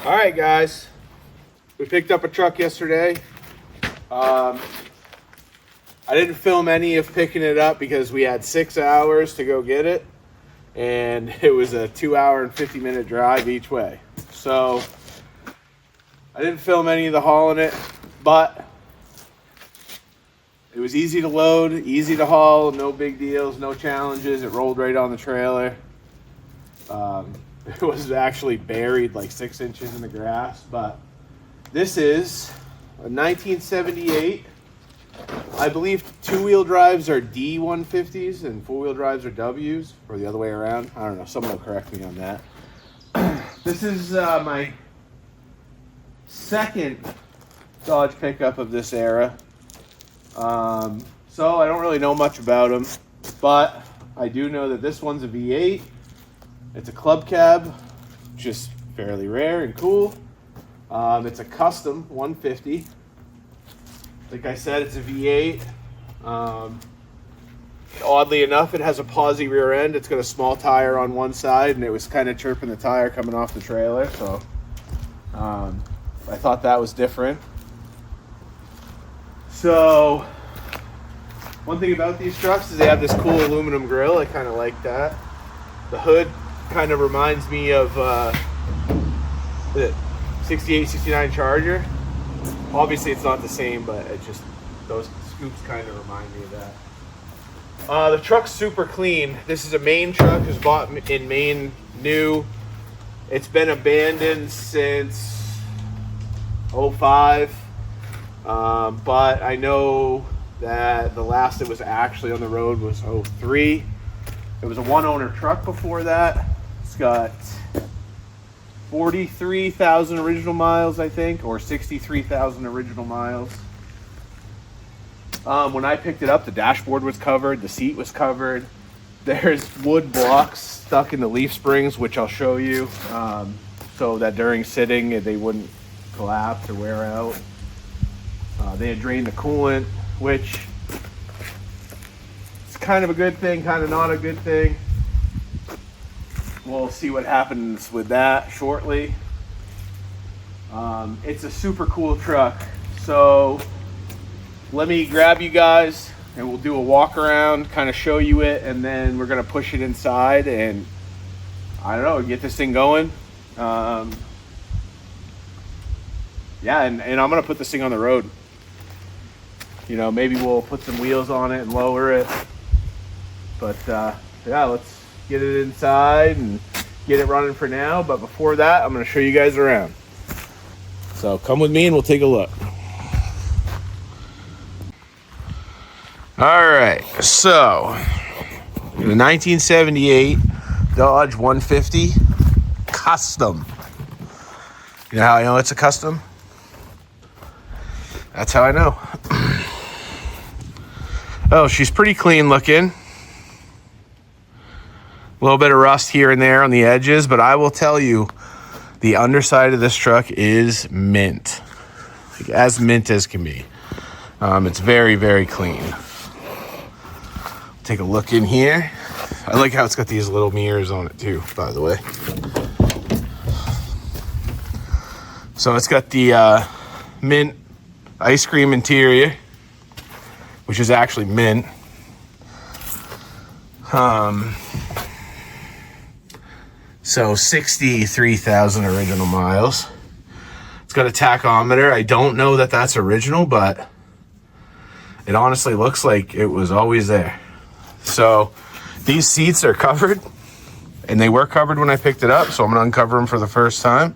All right, guys. We picked up a truck yesterday. I didn't film any of picking it up because we had 6 hours to go get it. And it was a 2 hour and 50-minute drive each way. So I didn't film any of the hauling it, but it was easy to load, easy to haul, no big deals, no challenges. It rolled right on the trailer. It was actually buried like 6 inches in the grass, but this is a 1978. I believe two-wheel drives are D150s and four-wheel drives are Ws, or the other way around. I don't know. Someone will correct me on that. This is my second Dodge pickup of this era. So I don't really know much about them, but I do know that this one's a V8. It's a club cab, which is fairly rare and cool. It's a custom 150. Like I said, it's a V8. Oddly enough, it has a posi rear end. It's got a small tire on one side, and it was kind of chirping the tire coming off the trailer. So I thought that was different. So one thing about these trucks is they have this cool aluminum grille. I kind of like that. The hood kind of reminds me of the 68, 69 Charger. Obviously, it's not the same, but it just, those scoops kind of remind me of that. The truck's super clean. This is a Maine truck. It was bought in Maine, new. It's been abandoned since 05. But I know that the last it was actually on the road was 03. It was a one-owner truck before that. It's got 43,000 original miles, I think, or 63,000 original miles. When I picked it up, the dashboard was covered, the seat was covered. There's wood blocks stuck in the leaf springs, which I'll show you, so that during sitting they wouldn't collapse or wear out. They had drained the coolant, which is kind of a good thing, kind of not a good thing. We'll see what happens with that shortly. It's a super cool truck. So let me grab you guys and we'll do a walk around, kind of show you it, and then we're gonna push it inside and I don't know, get this thing going. Yeah, and I'm gonna put this thing on the road. You know, maybe we'll put some wheels on it and lower it. But yeah, let's get it inside and get it running for now. But before that, I'm going to show you guys around. So come with me and we'll take a look. All right, so the 1978 Dodge 150 Custom. You know how I know it's a custom? That's how I know. Oh, she's pretty clean looking. A little bit of rust here and there on the edges, but I will tell you, the underside of this truck is mint. Like, as mint as can be. It's very, very clean. Take a look in here. I like how it's got these little mirrors on it too, by the way. So it's got the mint ice cream interior, which is actually mint. So 63,000 original miles. It's got a tachometer. I don't know that that's original, but it honestly looks like it was always there. So these seats are covered, and they were covered when I picked it up, so I'm gonna uncover them for the first time.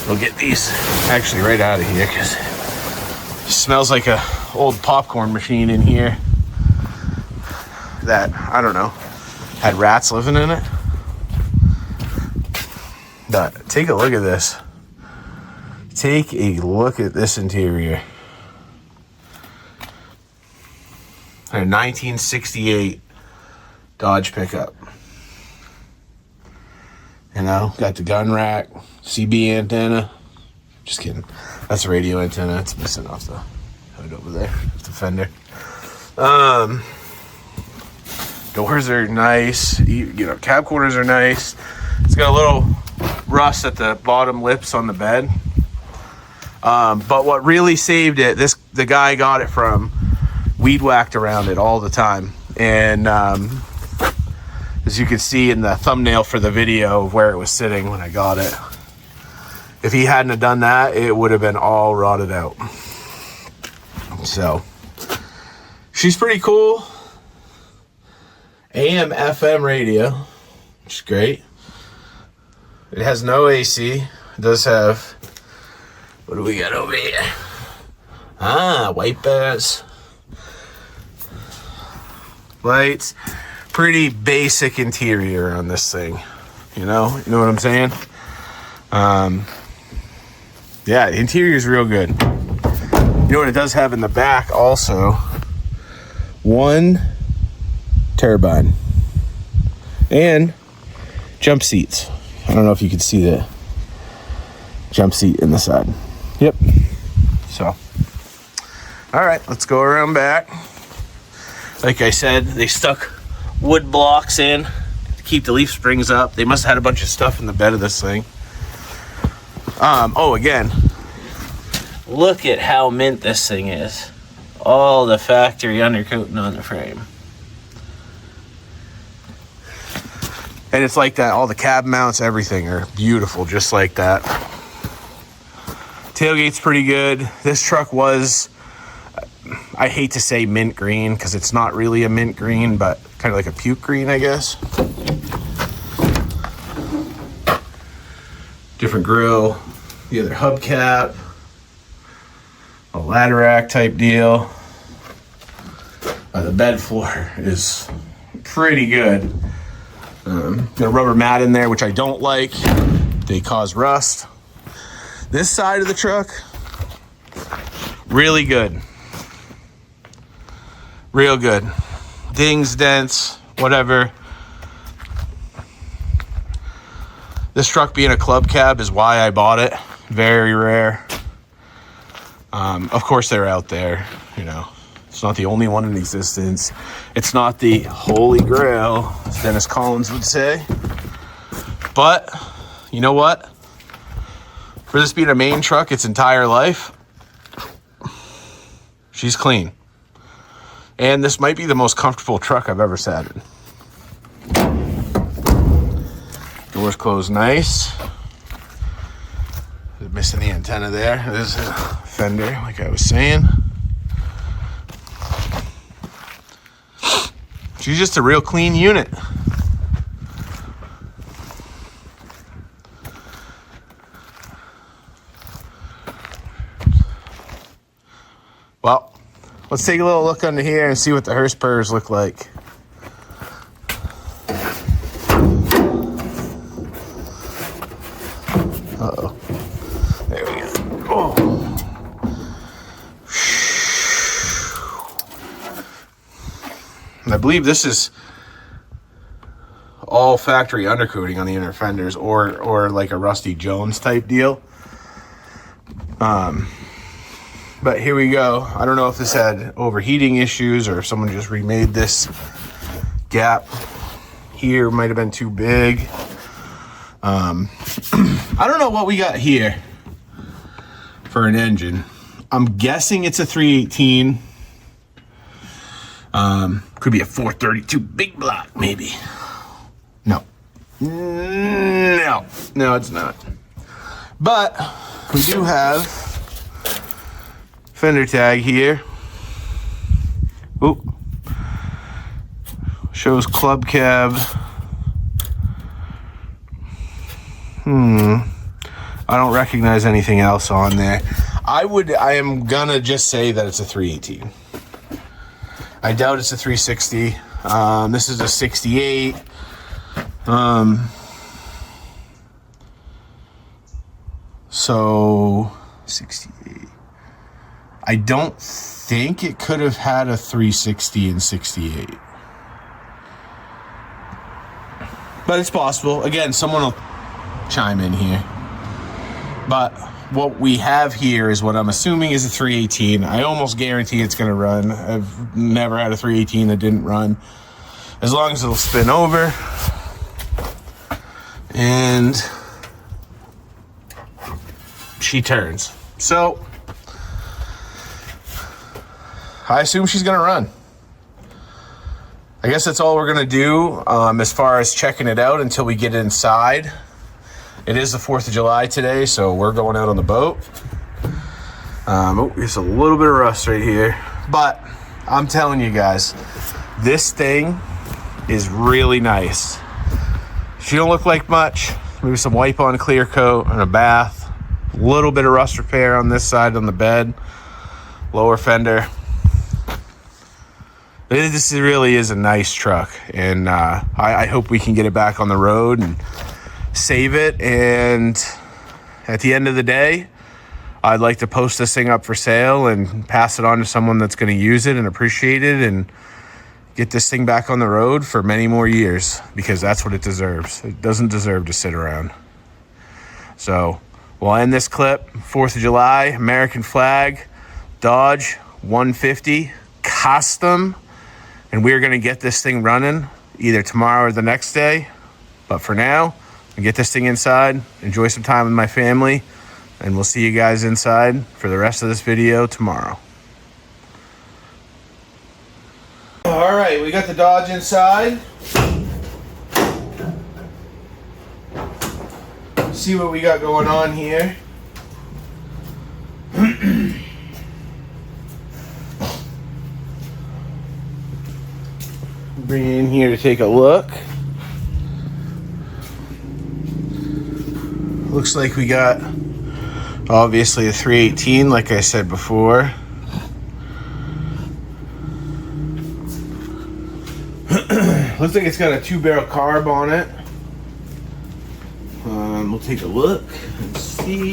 We'll get these actually right out of here because it smells like a old popcorn machine in here that, I don't know, had rats living in it. But take a look at this. Take a look at this interior. A 1968 Dodge pickup. You know, got the gun rack, CB antenna. Just kidding. That's a radio antenna. It's missing off the hood over there. The fender. Doors are nice. You know, cab quarters are nice. It's got a little rust at the bottom lips on the bed. But what really saved it, the guy got it from weed whacked around it all the time. And as you can see in the thumbnail for the video of where it was sitting when I got it, if he hadn't have done that, it would have been all rotted out. So she's pretty cool. AM FM radio, which is great. It has no AC. It does have, what do we got over here? Wipers, lights. Pretty basic interior on this thing. You know what I'm saying? Yeah, the interior is real good. You know what it does have in the back also? One turbine and jump seats. I don't know if you can see the jump seat in the side. Yep. So, all right, let's go around back. Like I said, they stuck wood blocks in to keep the leaf springs up. They must have had a bunch of stuff in the bed of this thing. Again, look at how mint this thing is. All the factory undercoating on the frame. And it's like that. All the cab mounts, everything are beautiful, just like that. Tailgate's pretty good. This truck was, I hate to say mint green because it's not really a mint green, but kind of like a puke green, I guess. Different grill, the other hubcap, a ladder rack type deal. The bed floor is pretty good. Got a rubber mat in there, which I don't like. They cause rust. This side of the truck, really good. Real good. Dings, dents, whatever. This truck being a club cab is why I bought it. Very rare. Of course they're out there, you know. It's not the only one in existence. It's not the holy grail, as Dennis Collins would say. But, you know what? For this being a main truck its entire life, she's clean. And this might be the most comfortable truck I've ever sat in. Doors closed nice. Missing the antenna there. There's a fender, like I was saying. She's just a real clean unit. Well, let's take a little look under here and see what the hearse purrs look like. Uh-oh. There we go. Oh. I believe this is all factory undercoating on the inner fenders, or like a Rusty Jones type deal. But here we go. I don't know if this had overheating issues or if someone just remade this gap here. Might have been too big. I don't know what we got here for an engine. I'm guessing it's a 318. Could be a 432 big block, maybe. No, it's not. But we do have fender tag here. Oop. Shows club cab. I don't recognize anything else on there. I am gonna just say that it's a 318. I doubt it's a 360. This is a 68. So 68. I don't think it could have had a 360 in 68. But it's possible. Again, someone will chime in here. But what we have here is what I'm assuming is a 318. I almost guarantee it's going to run. I've never had a 318 that didn't run. As long as it'll spin over. And she turns. So I assume she's gonna run. I guess that's all we're gonna do as far as checking it out until we get inside. It is the 4th of July today, so we're going out on the boat. Oh, there's a little bit of rust right here, but I'm telling you guys, this thing is really nice. She don't look like much. Maybe some wipe on clear coat and a bath. A little bit of rust repair on this side on the bed. Lower fender. This really is a nice truck, and I hope we can get it back on the road and save it. And at the end of the day, I'd like to post this thing up for sale and pass it on to someone that's going to use it and appreciate it and get this thing back on the road for many more years, because that's what it deserves. It doesn't deserve to sit around. So we'll end this clip. 4th of July, American flag, Dodge 150 custom. And we're going to get this thing running either tomorrow or the next day. But for now, I'll get this thing inside, enjoy some time with my family, and we'll see you guys inside for the rest of this video tomorrow. All right, we got the Dodge inside. See what we got going on here. Bring it in here to take a look. Looks like we got obviously a 318, like I said before. Looks like it's got a 2-barrel carb on it. We'll take a look and see.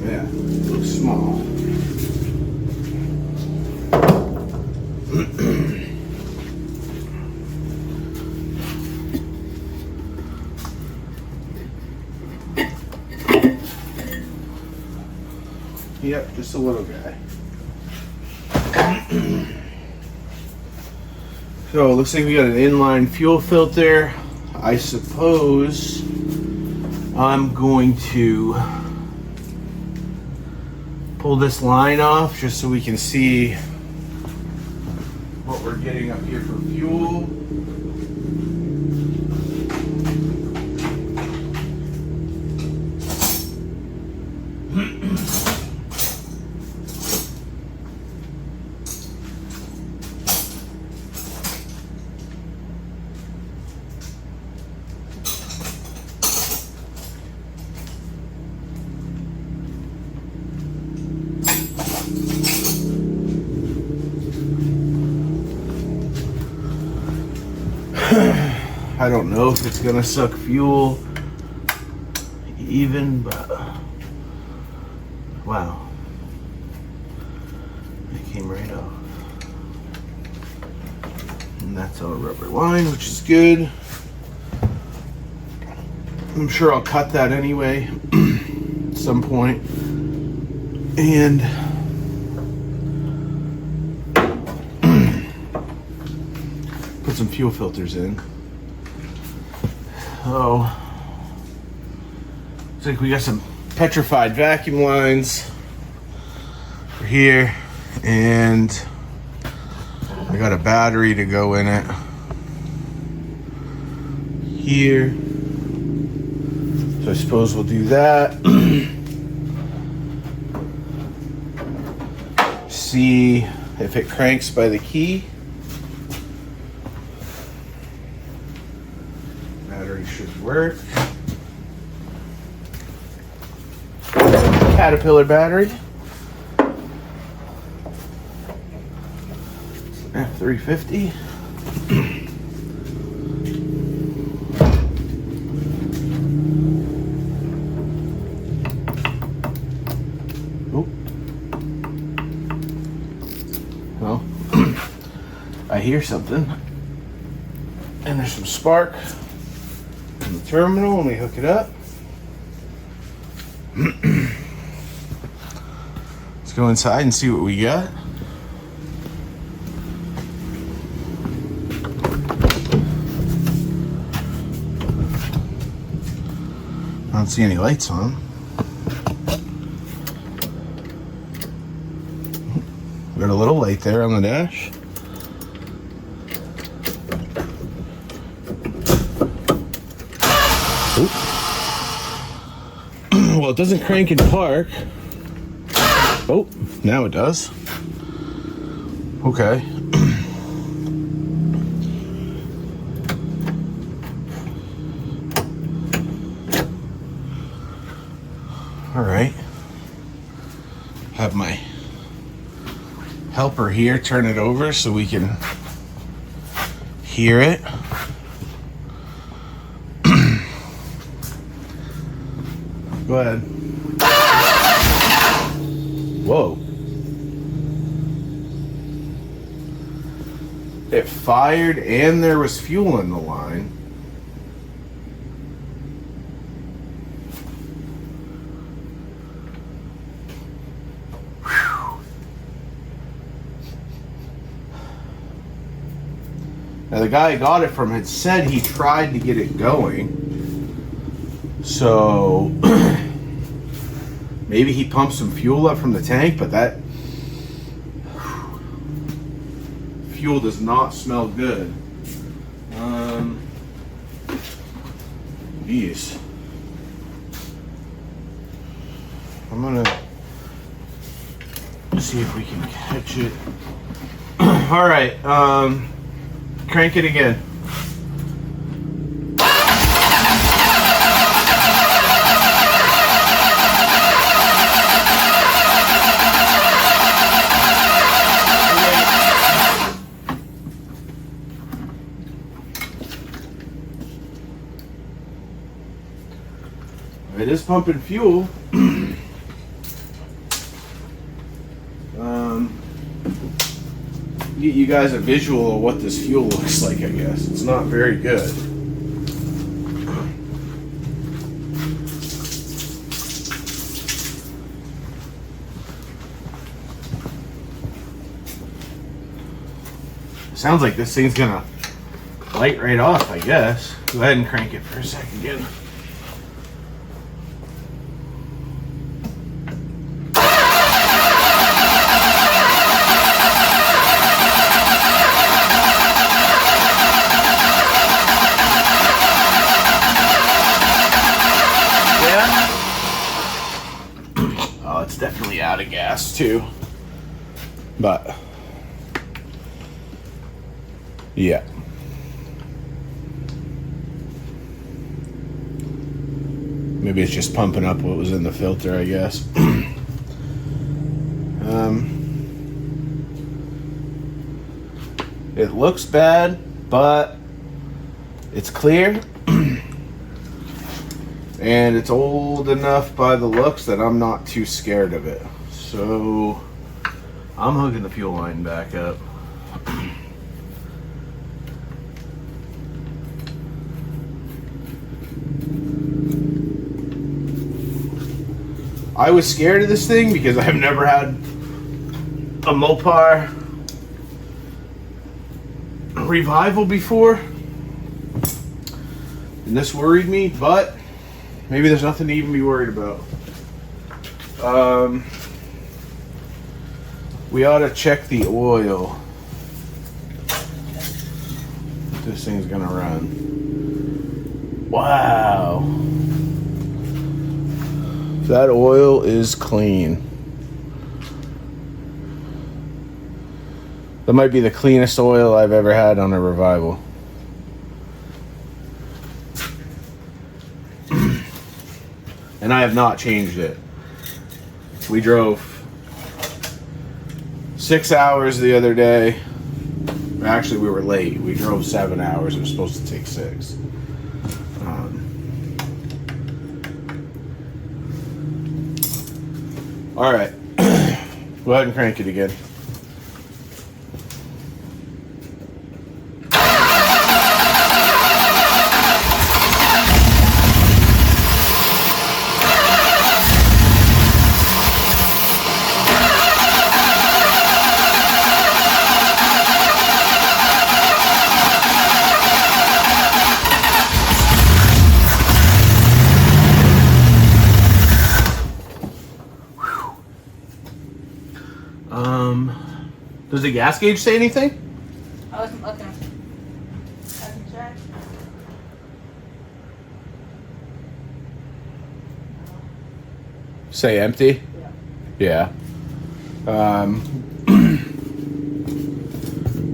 Yeah, it looks small. Yep, just a little guy. So it looks like we got an inline fuel filter. I suppose I'm going to pull this line off just so we can see what we're getting up here for fuel. I don't know if it's gonna suck fuel even, but wow, it came right off. And that's our rubber line, which is good. I'm sure I'll cut that anyway at some point. And put some fuel filters in. Oh, looks like we got some petrified vacuum lines for here, and I got a battery to go in it here. So I suppose we'll do that. See if it cranks by the key. Should work. Caterpillar battery. F350. Oh. Well, I hear something. And there's some spark in the terminal when we hook it up. Let's go inside and see what we got. I don't see any lights on. Got a little light there on the dash. Well, it doesn't crank in park. Oh, now it does. Okay. All right. Have my helper here turn it over so we can hear it. Go ahead. Whoa. It fired and there was fuel in the line. Whew. Now the guy I got it from had said he tried to get it going. So maybe he pumped some fuel up from the tank, but that fuel does not smell good. Geez. I'm gonna see if we can catch it. All right, crank it again. It is pumping fuel. Get you guys a visual of what this fuel looks like, I guess. It's not very good. Sounds like this thing's gonna light right off, I guess. Go ahead and crank it for a second again. It's definitely out of gas too, but yeah. Maybe it's just pumping up what was in the filter, I guess. It looks bad, but it's clear. And it's old enough by the looks that I'm not too scared of it. So I'm hooking the fuel line back up. I was scared of this thing because I've never had a Mopar revival before. And this worried me, but maybe there's nothing to even be worried about. We ought to check the oil. This thing's gonna run. Wow. That oil is clean. That might be the cleanest oil I've ever had on a revival. And I have not changed it. We drove 6 hours the other day. Actually, we were late. We drove 7 hours. It was supposed to take 6. All right. Go ahead and crank it again. Does the gas gauge say anything? I wasn't looking. I can check. Say empty? Yeah. Yeah.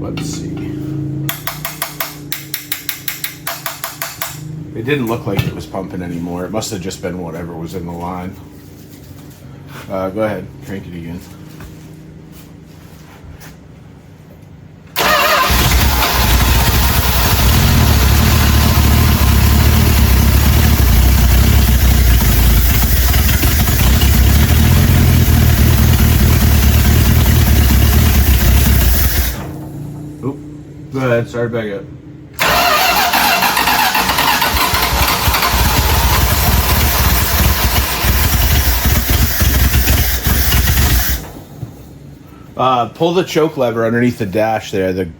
Let's see. It didn't look like it was pumping anymore. It must have just been whatever was in the line. Go ahead, crank it again. Oop. Go ahead, start back up. Pull the choke lever underneath the dash there, the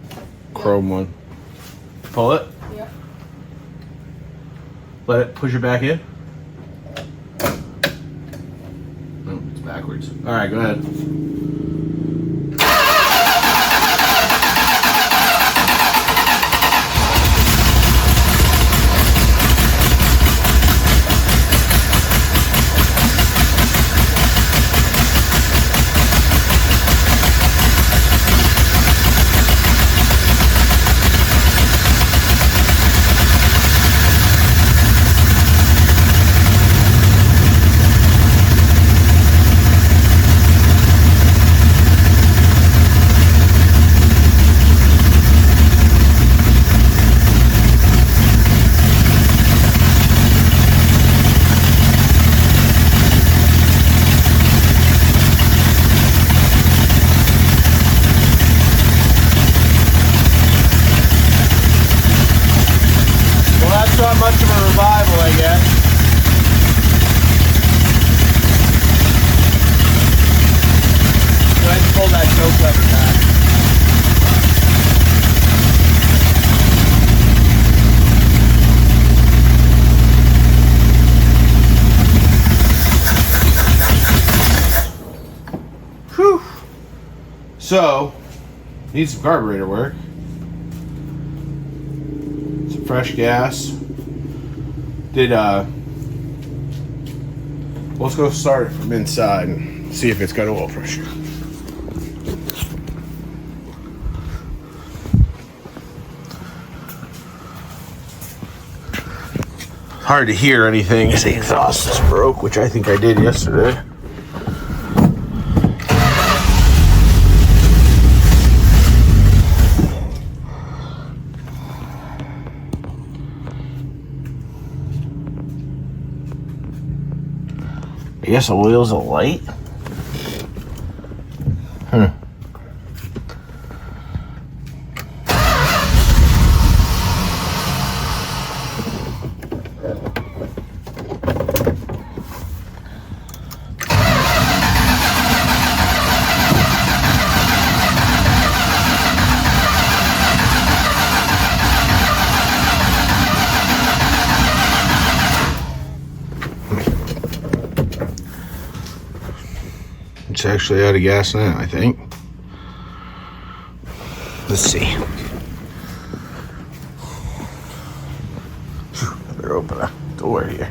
chrome one. Pull it. Yep. Let it push it back in. No, it's backwards. All right, go ahead. Not much of a revival, I guess. Go ahead and pull that choke lever back. Whew. So, needs some carburetor work. Some fresh gas. Let's go start it from inside and see if it's got oil pressure. Hard to hear anything as the exhaust is broke, which I think I did yesterday. I guess the wheels are light. It's actually out of gas now, I think. Let's see. Better open a door here.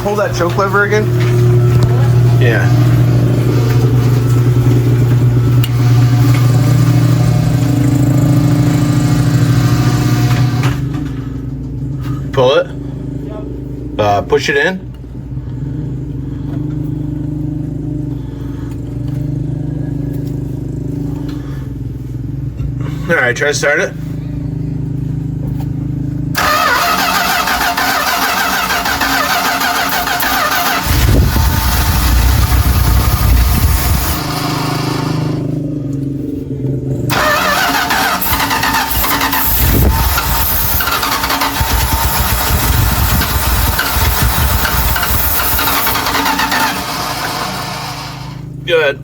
Pull that choke lever again. Yeah. Pull it. Yep. Push it in. All right, try to start it. Good.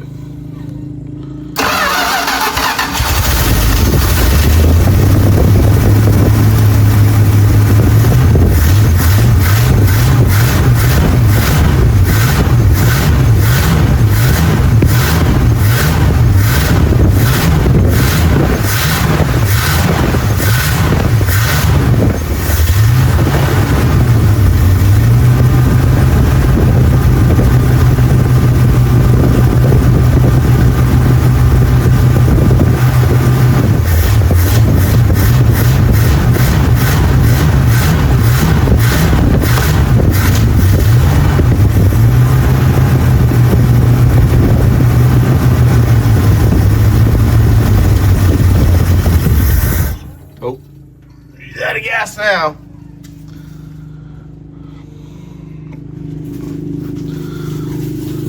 now.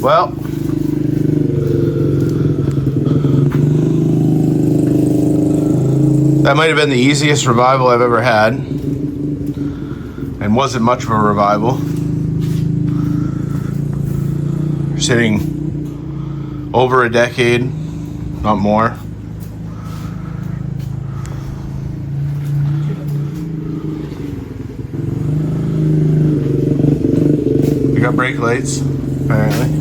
Well, that might have been the easiest revival I've ever had, and wasn't much of a revival. Sitting over a decade, not more. We got brake lights, apparently.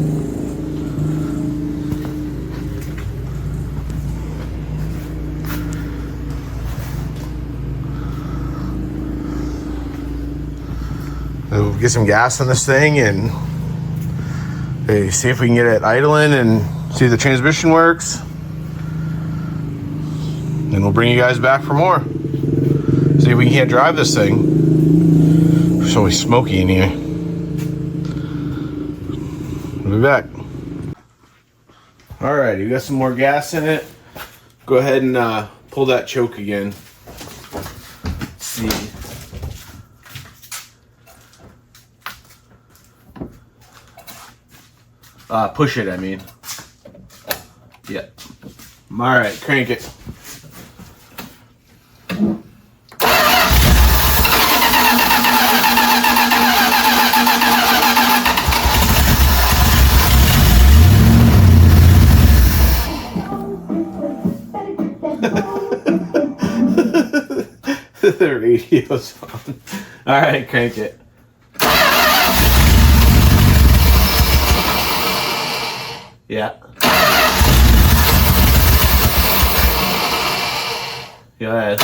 We'll get some gas on this thing and see if we can get it idling and see if the transmission works. Then we'll bring you guys back for more. See if we can't drive this thing. It's always smoky in here. We'll be back. Alright, you got some more gas in it. Go ahead and pull that choke again. Let's see. Push it, I mean. Yeah. Alright, crank it. The radio's on. Alright, crank it. Yeah. Go ahead.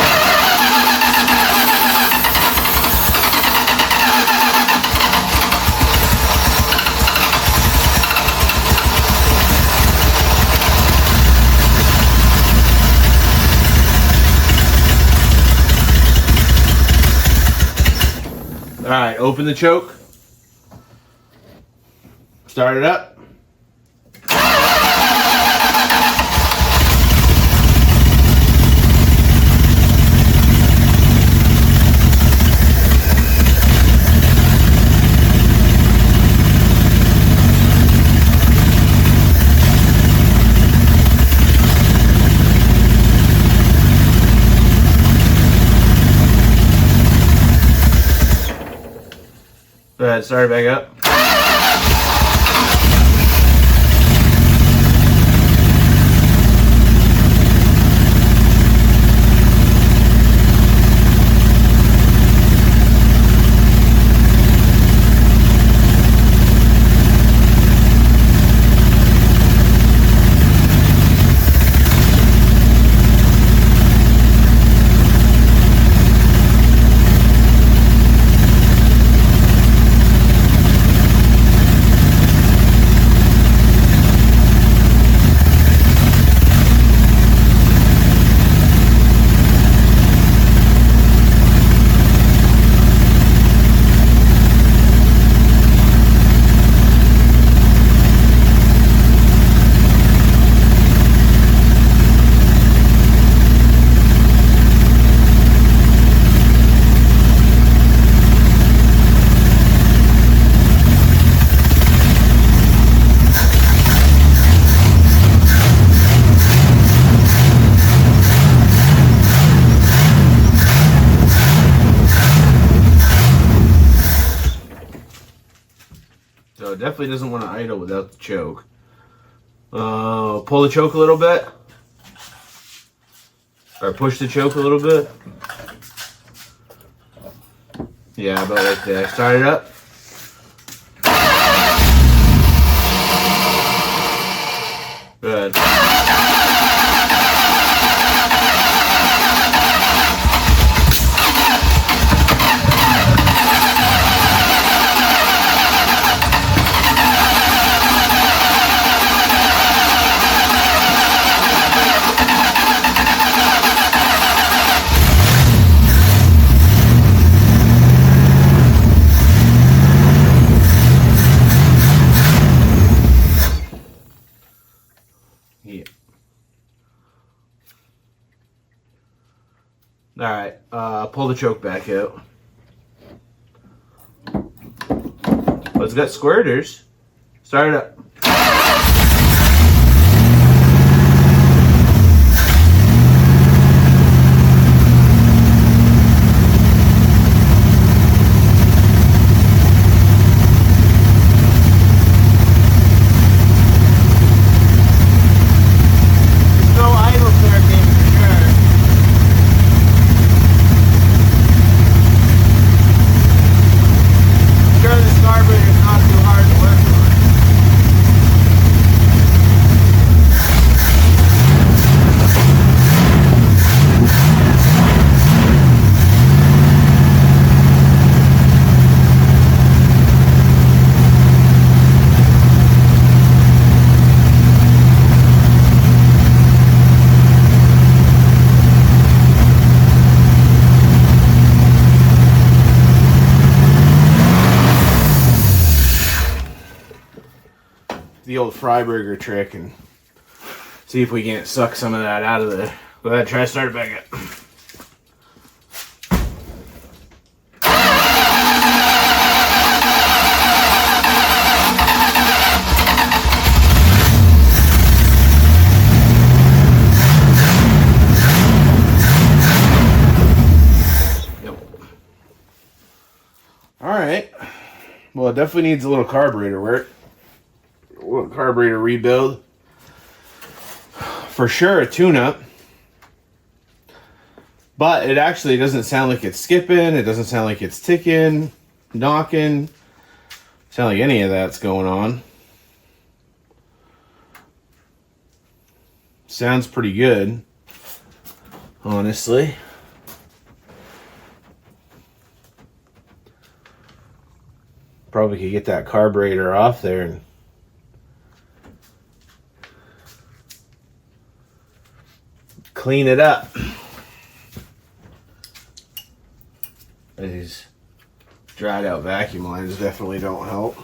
Alright, open the choke. Start it up. Go ahead, start it back up. So it definitely doesn't want to idle without the choke. Pull the choke a little bit. Or push the choke a little bit. Yeah, about right there. Start it up. Good. All right, pull the choke back out. Oh, it's got squirters. Start it up. The old Freiburger trick and see if we can't suck some of that out of there. Go ahead, try to start it back up. Alright. Well, it definitely needs a little carburetor work. A little carburetor rebuild. For sure a tune-up. But it actually doesn't sound like it's skipping. It doesn't sound like it's ticking, knocking. Sound like any of that's going on. Sounds pretty good, honestly. Probably could get that carburetor off there and clean it up. These dried out vacuum lines definitely don't help.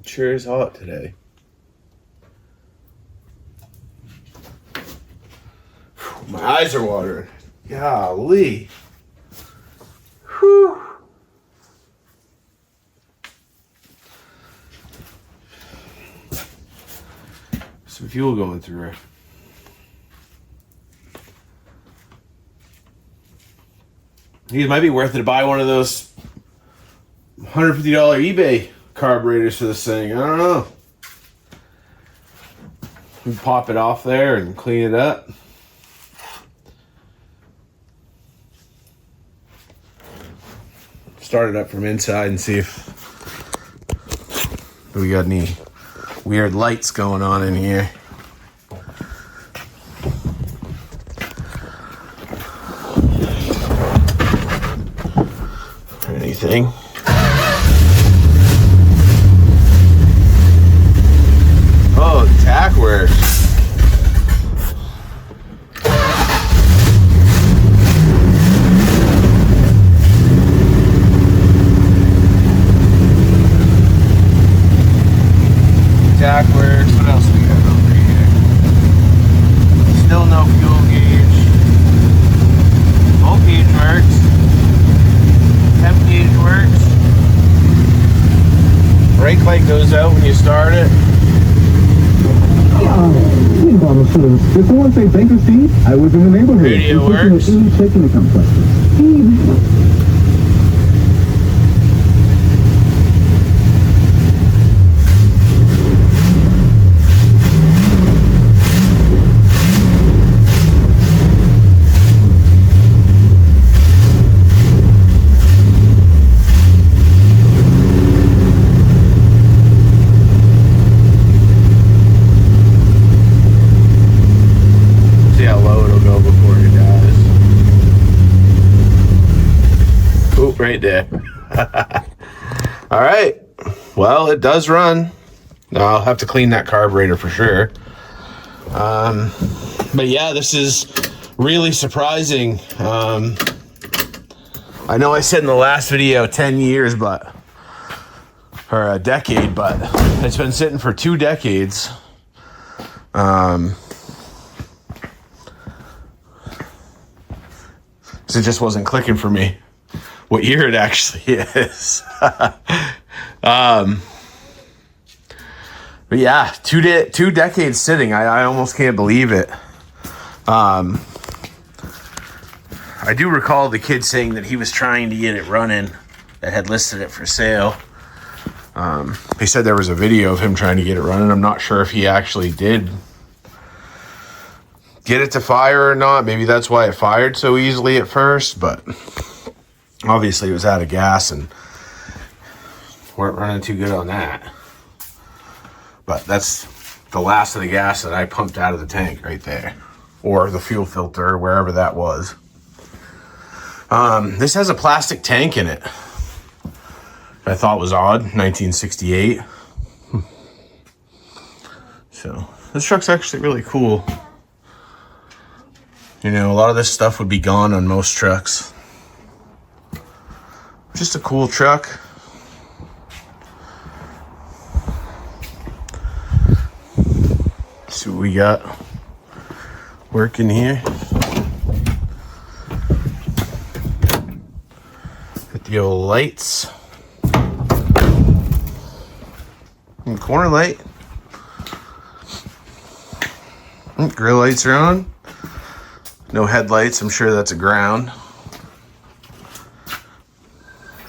It sure is hot today. My eyes are watering. Golly. Whew. Some fuel going through it. It might be worth it to buy one of those $150 eBay carburetors for this thing. I don't know. We pop it off there and clean it up. Start it up from inside and see if we got any weird lights going on in here. Or anything. Oh, the tack works. Tack works. What else we got over here? Still no fuel gauge. Volt gauge works. Temp gauge works. Brake light goes out when you start it. Before I say bankruptcy, I was in the neighborhood. Radio works. Checking account questions. Right there. All right. Well, it does run. Now I'll have to clean that carburetor for sure. But yeah, this is really surprising. I know I said in the last video 10 years, but or a decade, but it's been sitting for 2 decades. So it just wasn't clicking for me what year it actually is. But yeah, 2 decades sitting. I almost can't believe it. I do recall the kid saying that he was trying to get it running, that had listed it for sale. He said there was a video of him trying to get it running. I'm not sure if he actually did get it to fire or not. Maybe that's why it fired so easily at first, but obviously it was out of gas and weren't running too good on that. But that's the last of the gas that I pumped out of the tank right there, or the fuel filter, wherever that was. This has a plastic tank in it. I thought was odd. 1968. So this truck's actually really cool. You know, a lot of this stuff would be gone on most trucks. Just a cool truck. See what we got working here. Got the old lights. And corner light. Grill lights are on. No headlights, I'm sure that's a ground.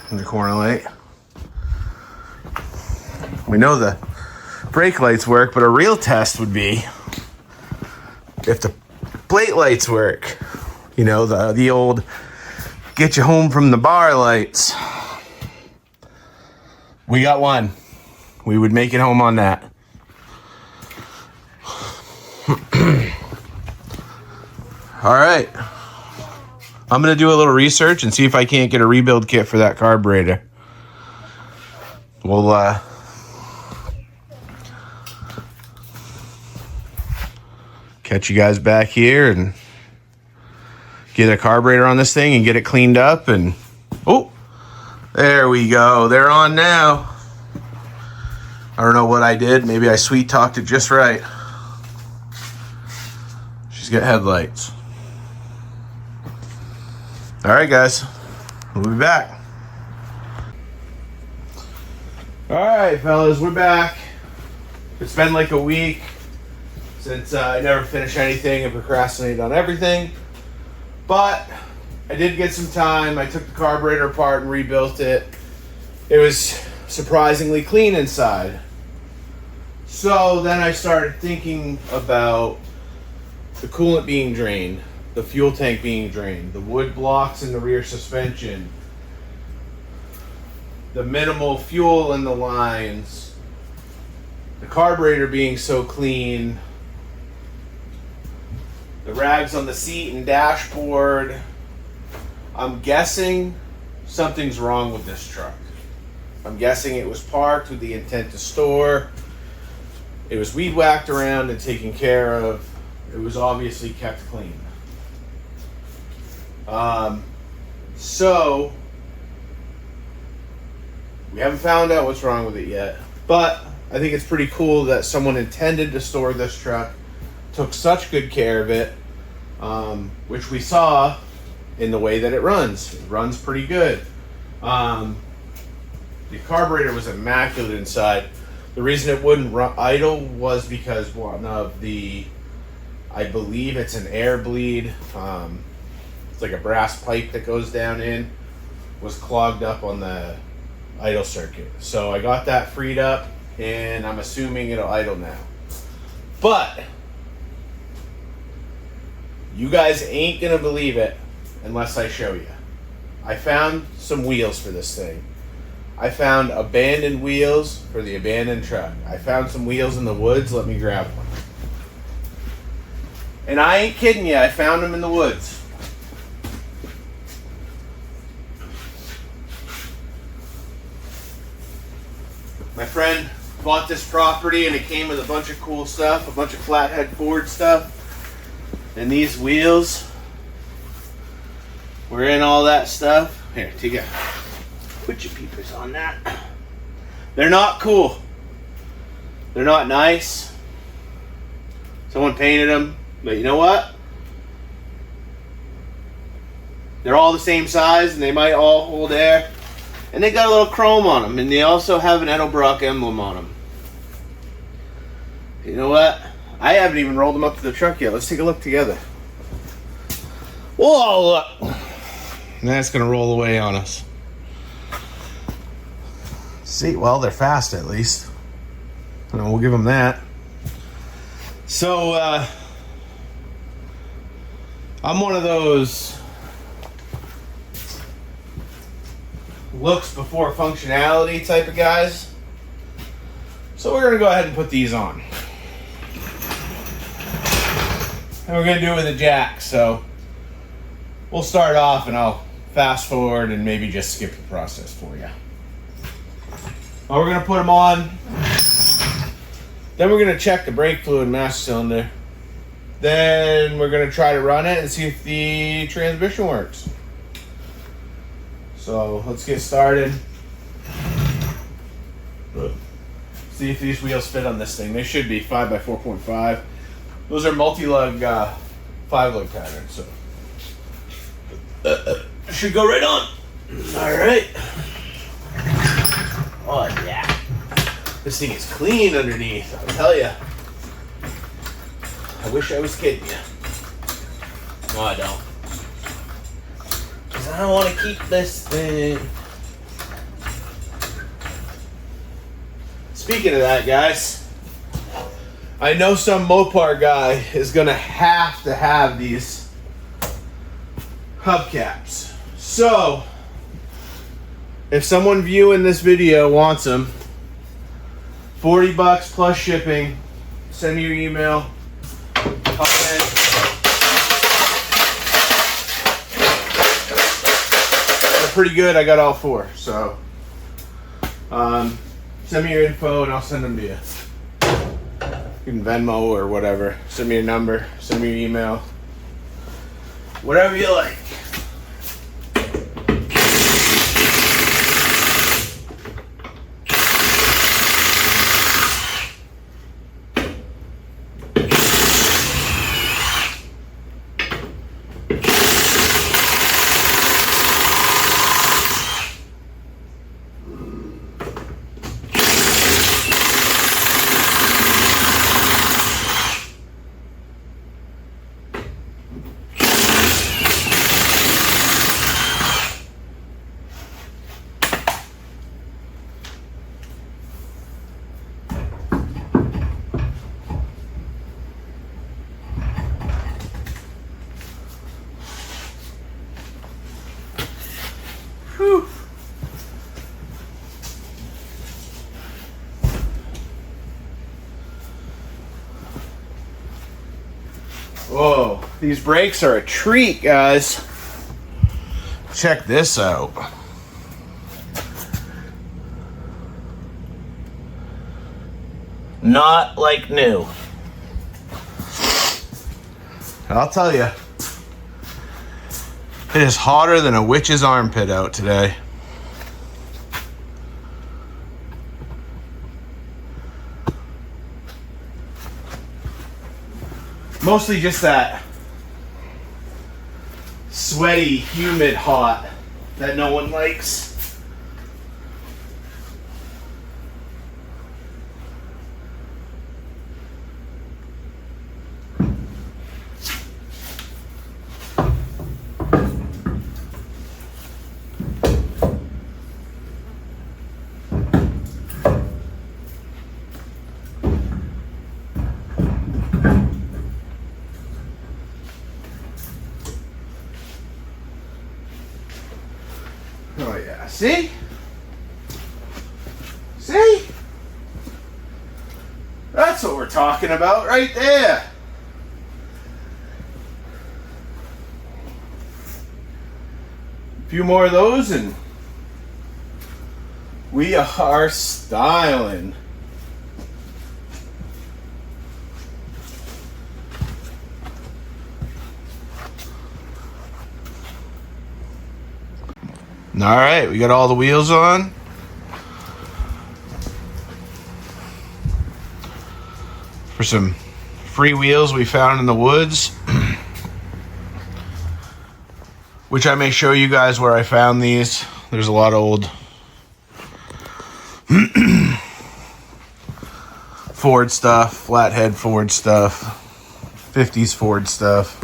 And the corner light. We know the brake lights work, but a real test would be if the plate lights work. You know, the old get you home from the bar lights. We got one. We would make it home on that. All right. I'm going to do a little research and see if I can't get a rebuild kit for that carburetor. We'll catch you guys back here and get a carburetor on this thing and get it cleaned up. And oh, there we go. They're on now. I don't know what I did. Maybe I sweet talked it just right. She's got headlights. All right, guys, we'll be back. All right, fellas, we're back. It's been like a week since I never finished anything and procrastinated on everything. But I did get some time. I took the carburetor apart and rebuilt it. It was surprisingly clean inside. So then I started thinking about the coolant being drained, the fuel tank being drained, the wood blocks in the rear suspension, the minimal fuel in the lines, the carburetor being so clean, the rags on the seat and dashboard. I'm guessing something's wrong with this truck. I'm guessing it was parked with the intent to store. It was weed whacked around and taken care of. It was obviously kept clean. So we haven't found out what's wrong with it yet, but I think it's pretty cool that someone intended to store this truck, took such good care of it, which we saw in the way that it runs. It runs pretty good. The carburetor was immaculate inside. The reason it wouldn't run idle was because one of the, I believe it's an air bleed, it's like a brass pipe that goes down in, was clogged up on the idle circuit. So I got that freed up and I'm assuming it'll idle now. But you guys ain't gonna believe it unless I show you. I found some wheels for this thing. I found abandoned wheels for the abandoned truck. I found some wheels in the woods. Let me grab one. And I ain't kidding you. I found them in the woods. My friend bought this property and it came with a bunch of cool stuff, a bunch of flathead Ford stuff. And these wheels were in all that stuff. Here, take it. Put your peepers on that. They're not cool. They're not nice. Someone painted them, but you know what? They're all the same size and they might all hold air. And they got a little chrome on them, and they also have an Edelbrock emblem on them. You know what? I haven't even rolled them up to the truck yet. Let's take a look together. Whoa, look. That's gonna roll away on us. See, well, they're fast at least. We'll give them that. So, I'm one of those looks before functionality type of guys. So we're gonna go ahead and put these on. And we're gonna do it with a jack, so we'll start off and I'll fast forward and maybe just skip the process for you. Well, we're gonna put them on. Then we're gonna check the brake fluid master cylinder. Then we're gonna try to run it and see if the transmission works. So let's get started. See if these wheels fit on this thing. They should be 5x4.5. Those are multi-lug 5-lug patterns, so should go right on. All right. Oh yeah, this thing is clean underneath. I'll tell you. I wish I was kidding you. No, I don't. Because I don't want to keep this thing. Speaking of that, guys, I know some Mopar guy is going to have these hubcaps. So, if someone viewing this video wants them, $40 plus shipping, send me your email. Pretty good. I got all 4, so send me your info and I'll send them to you. You can Venmo or whatever. Send me your number, send me your email, whatever you like. Whew. Whoa, these brakes are a treat, guys. Check this out. Not like new. I'll tell you, it is hotter than a witch's armpit out today. Mostly just that sweaty, humid hot that no one likes. Oh yeah, see? See? That's what we're talking about right there. A few more of those and we are styling. All right, we got all the wheels on. for some free wheels we found in the woods, which I may show you guys where I found these. There's a lot of old Ford stuff, flathead Ford stuff, 50s Ford stuff.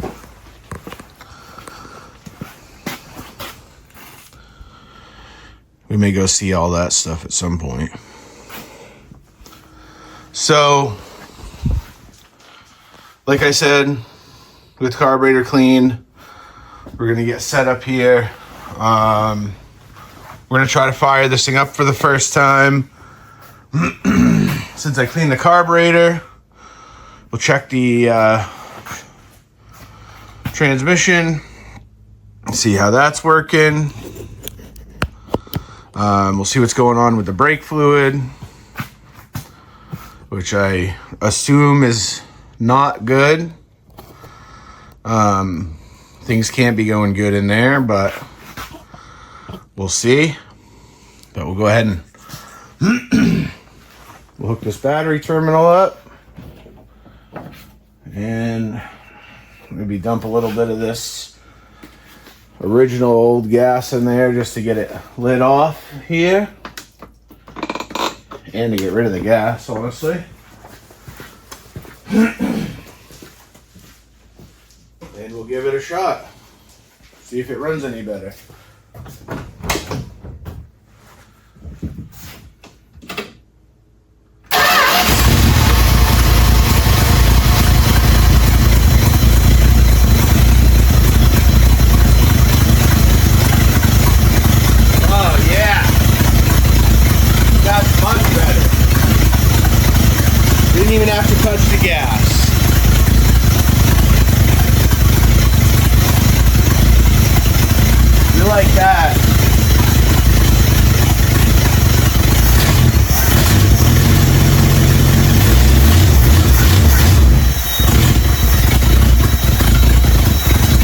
We may go see all that stuff at some point. So, like I said, with carburetor cleaned, we're going to get set up here. We're going to try to fire this thing up for the first time. Since I cleaned the carburetor, we'll check the transmission, see how that's working. We'll see what's going on with the brake fluid, which I assume is not good. Things can't be going good in there, but we'll see. But we'll go ahead and we'll hook this battery terminal up and maybe dump a little bit of this original old gas in there just to get it lit off here and to get rid of the gas, honestly. And we'll give it a shot. See if it runs any better. Didn't even have to touch the gas. You like that?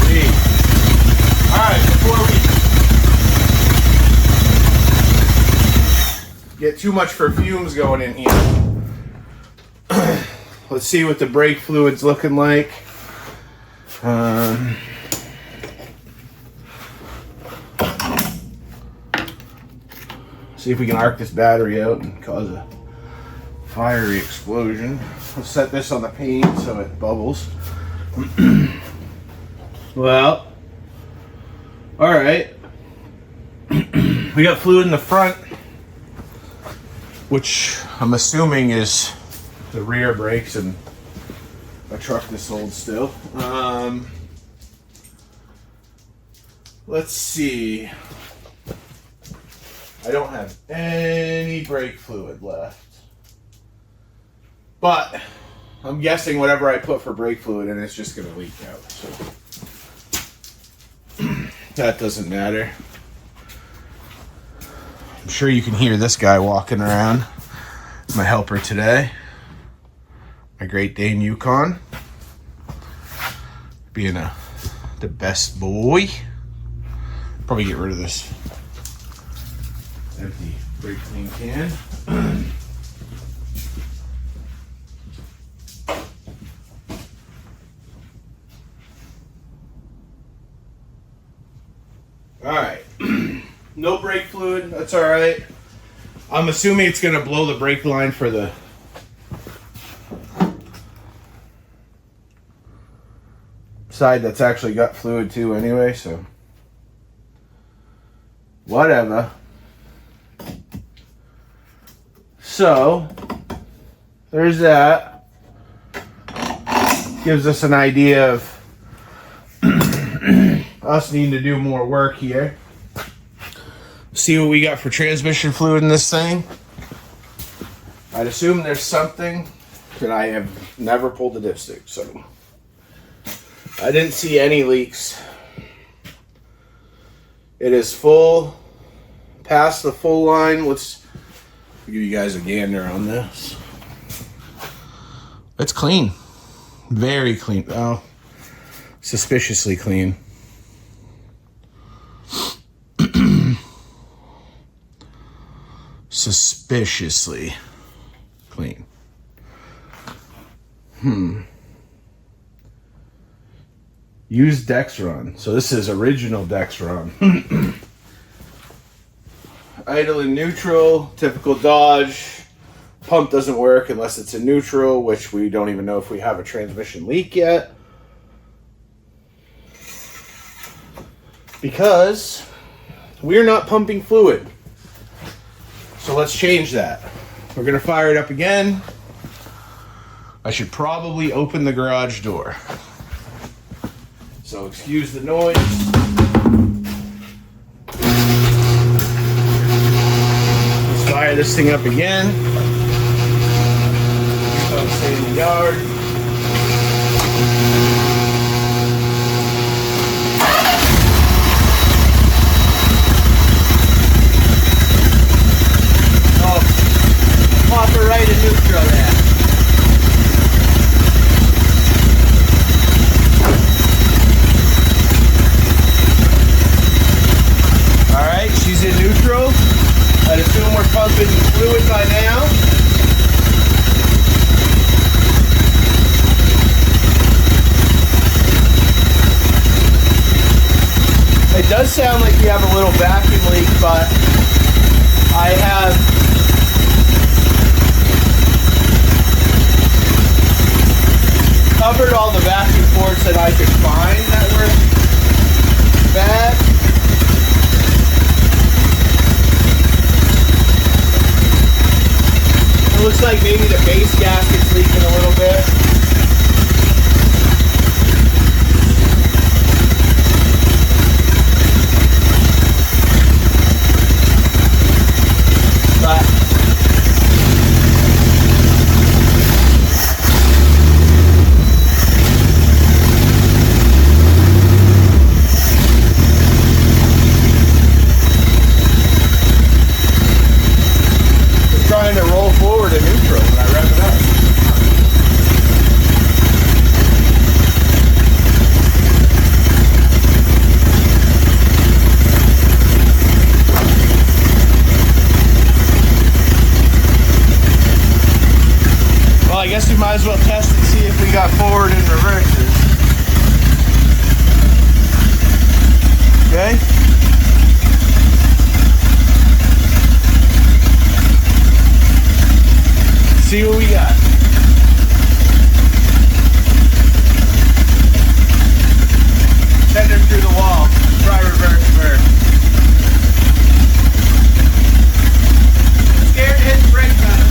Sweet. Alright, before we get too much perfumes going in here, let's see what the brake fluid's looking like. See if we can arc this battery out and cause a fiery explosion. We'll set this on the paint so it bubbles. Well, alright. We got fluid in the front, which I'm assuming is the rear brakes and a truck this old still. Let's see. I don't have any brake fluid left, but I'm guessing whatever I put for brake fluid in, it's just going to leak out. So that doesn't matter. I'm sure you can hear this guy walking around. My helper today. My Great Dane Yukon, being the best boy. Probably get rid of this empty brake clean can. All right, no brake fluid. That's all right. I'm assuming it's gonna blow the brake line for the side that's actually got fluid too anyway, so whatever. So there's that. Gives us an idea of us needing to do more work here. See what we got for transmission fluid in this thing. I'd assume there's something, that I have never pulled the dipstick, so I didn't see any leaks. It is full, past the full line. Let's give you guys a gander on this. It's clean. Very clean. Oh, suspiciously clean. Suspiciously clean. Use Dexron. So this is original Dexron. Idle in neutral, typical Dodge. Pump doesn't work unless it's in neutral, which we don't even know if we have a transmission leak yet. Because we're not pumping fluid. So let's change that. We're gonna fire it up again. I should probably open the garage door. So excuse the noise. Let's fire this thing up again. So stay in the yard. Oh, pop her right in neutral there. Alright, she's in neutral. I'd assume we're pumping fluid by now. It does sound like we have a little vacuum leak, but I have covered all the vacuum ports that I could find that were bad. It looks like maybe the base gasket's leaking a little bit. But trying to roll forward in neutral when I rev it up. Well, I guess we might as well test and see if we got forward and reverses. Okay? See what we got. Send her through the wall. Try reverse first. Scared to hit the brake pedal.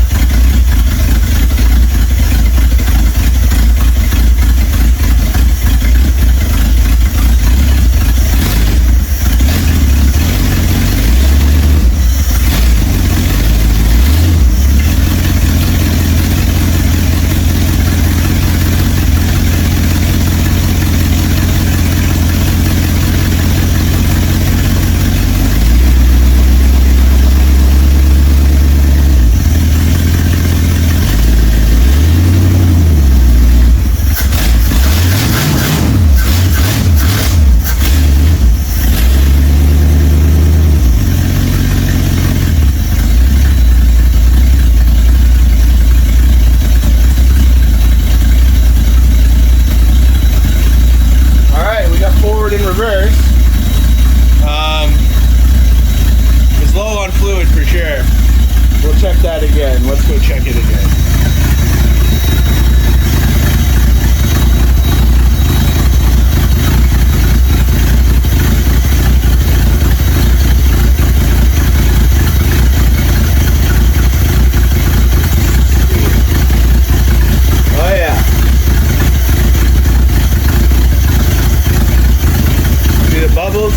Check that again. Let's go check it again. Oh yeah. See the bubbles?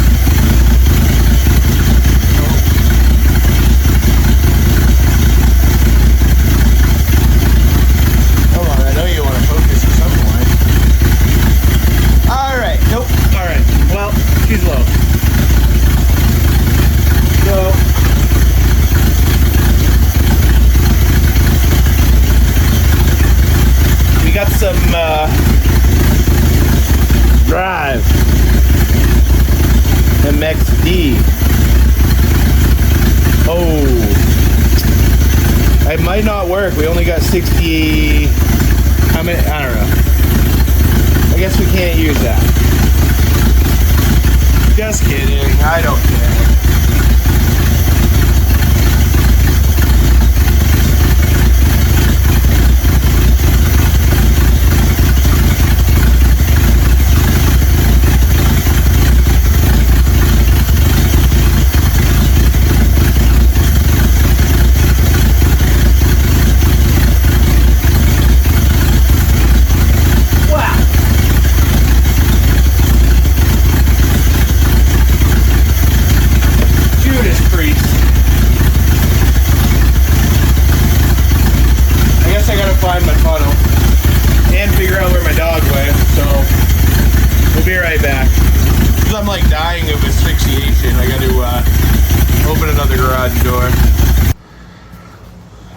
She's low. So we got some drive MXD. Oh, it might not work. We only got 60 How many? I don't know. I guess we can't use that. Just kidding. I don't care.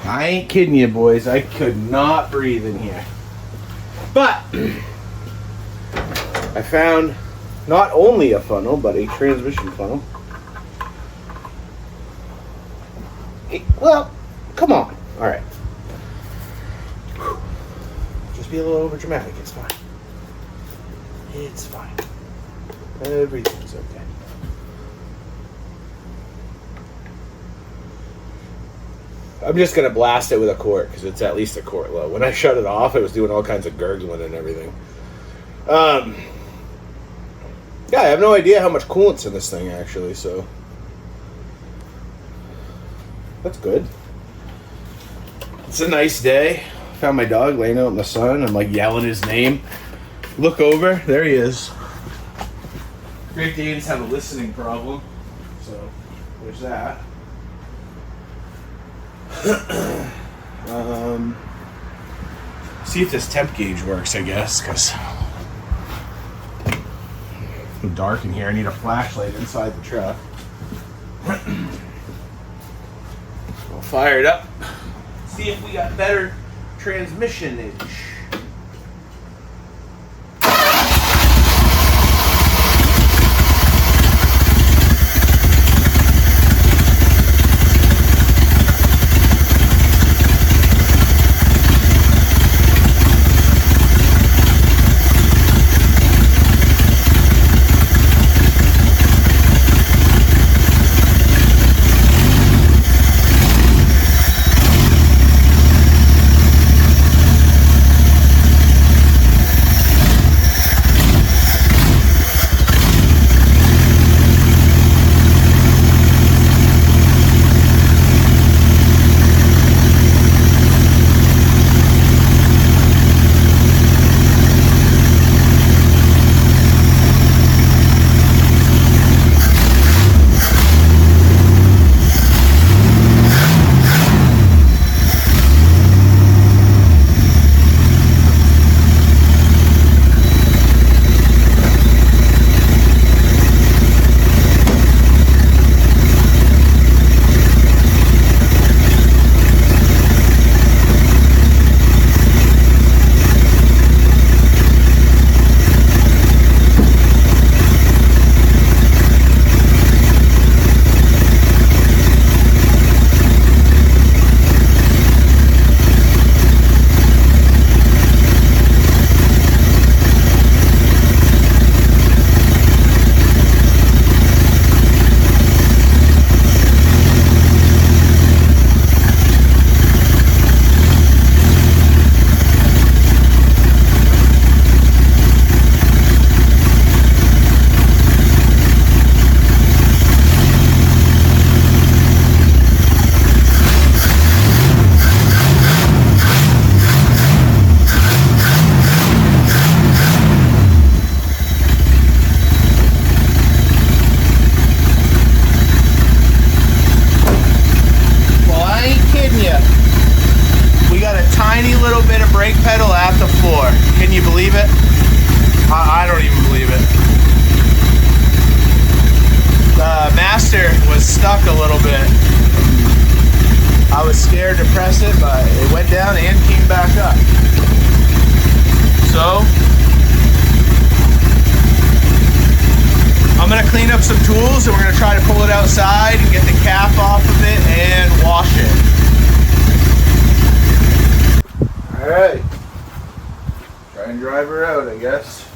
I ain't kidding you, boys. I could not breathe in here. But I found not only a funnel, but a transmission funnel. Well, come on. All right. Just be a little over dramatic. It's fine. It's fine. Everything's okay. I'm just going to blast it with a quart because it's at least a quart low. When I shut it off, it was doing all kinds of gurgling and everything. Yeah, I have no idea how much coolant's in this thing, actually, so that's good. It's a nice day. Found my dog laying out in the sun. I'm, like, yelling his name. Look over. There he is. Great Danes have a listening problem, so there's that. See if this temp gauge works, I guess, because it's dark in here. I need a flashlight inside the truck. We'll fire it up. See if we got better transmissionage. Stuck a little bit. I was scared to press it, but it went down and came back up. So I'm gonna clean up some tools and we're gonna try to pull it outside and get the cap off of it and wash it. All right. Try and drive her out, I guess.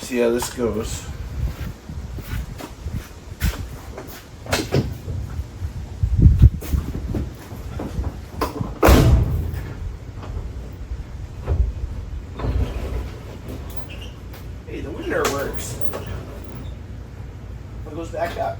See how this goes. Hey, the window works. It goes back up.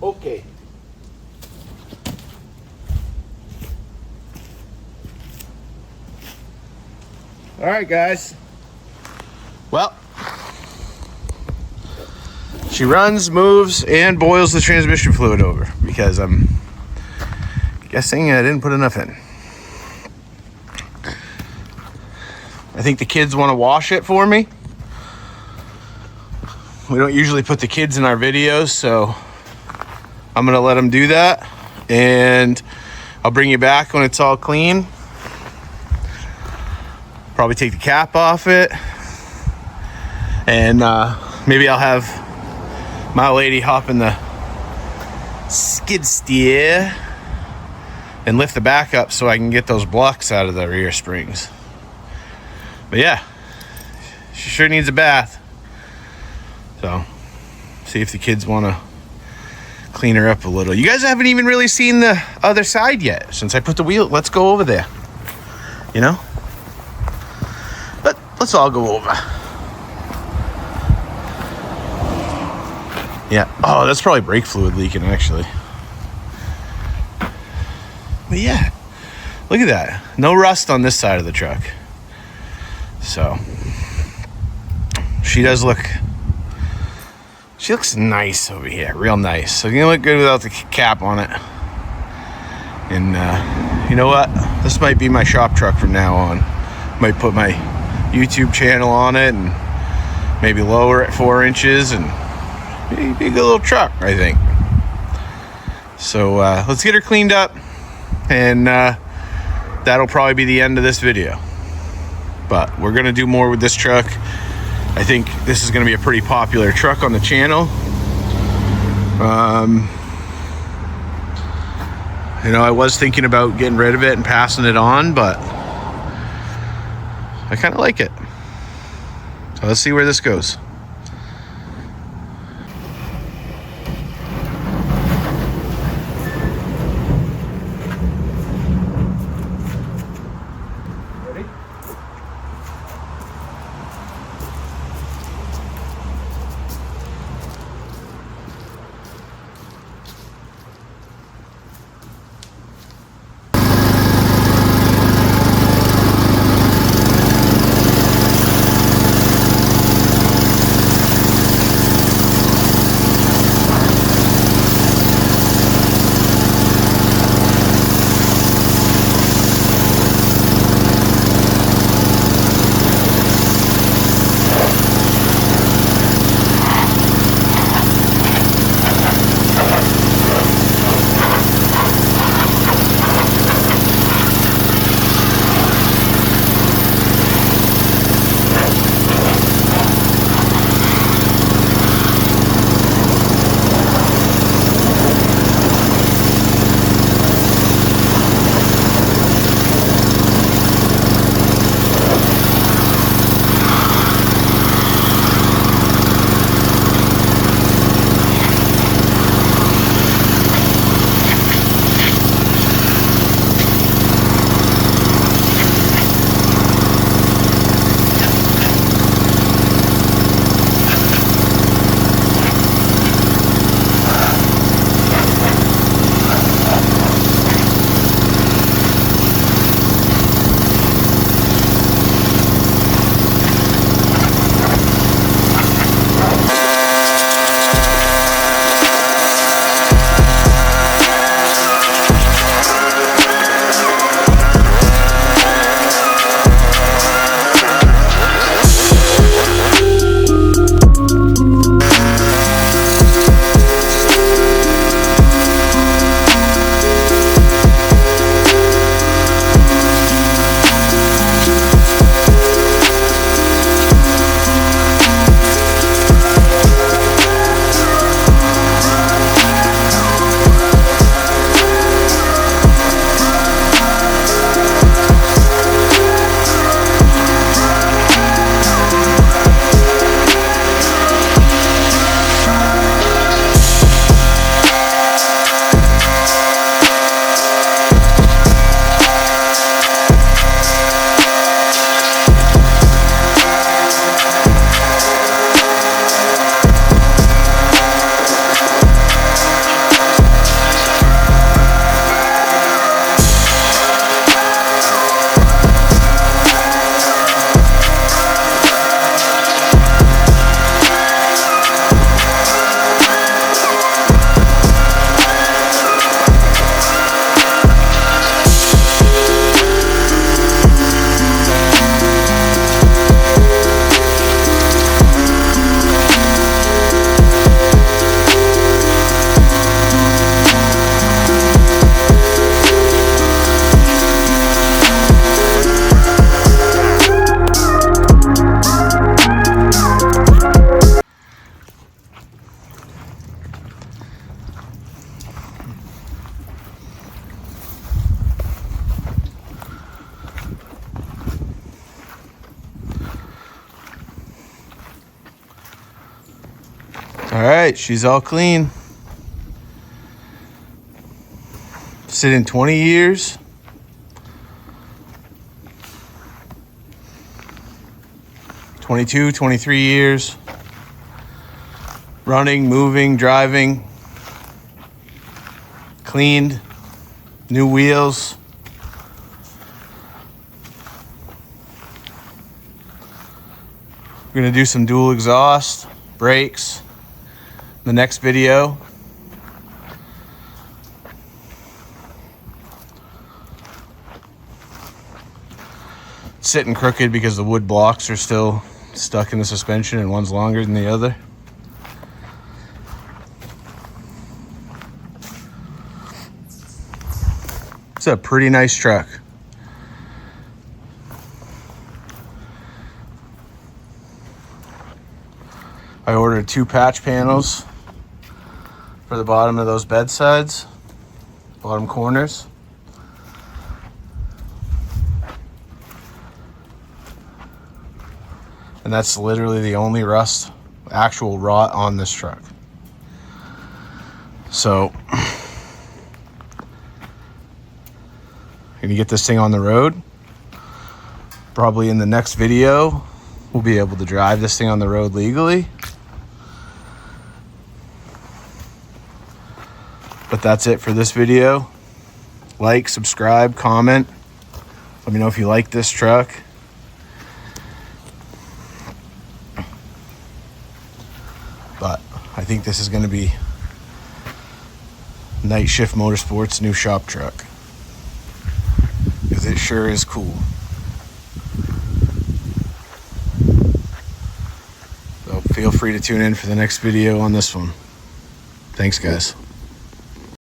Okay. All right, guys. Well, she runs, moves, and boils the transmission fluid over because I'm guessing I didn't put enough in. I think the kids want to wash it for me. We don't usually put the kids in our videos, so I'm gonna let them do that, and I'll bring you back when it's all clean. Probably take the cap off it, and maybe I'll have my lady hop in the skid steer and lift the back up so I can get those blocks out of the rear springs. But yeah, she sure needs a bath. So, see if the kids want to clean her up a little. You guys haven't even really seen the other side yet since I put the wheel. Let's go over there, you know? But let's all go over. Yeah. Oh, that's probably brake fluid leaking, actually. But yeah, look at that. No rust on this side of the truck. So, she does look... She looks nice over here, real nice. So you look good without the cap on it. And you know what? This might be my shop truck from now on. Might put my YouTube channel on it and maybe lower it 4 inches and be a good little truck, I think. So let's get her cleaned up, and that'll probably be the end of this video. but we're gonna do more with this truck. I think this is gonna be a pretty popular truck on the channel. You know, I was thinking about getting rid of it and passing it on, but I kind of like it. So let's see where this goes. All right, she's all clean. Sitting 20 years. $22, 23 years. Running, moving, driving. Cleaned. New wheels. We're gonna do some dual exhaust, brakes. The next video. Sitting crooked because the wood blocks are still stuck in the suspension and one's longer than the other. It's a pretty nice truck. I ordered 2 patch panels for the bottom of those bed sides, bottom corners. And that's literally the only rust, actual rot on this truck. So, gonna get this thing on the road. Probably in the next video, we'll be able to drive this thing on the road legally. But that's it for this video. Like, subscribe, comment. Let me know if you like this truck. But I think this is going to be Night Shift Motorsports' new shop truck, because it sure is cool. So feel free to tune in for the next video on this one. Thanks, guys.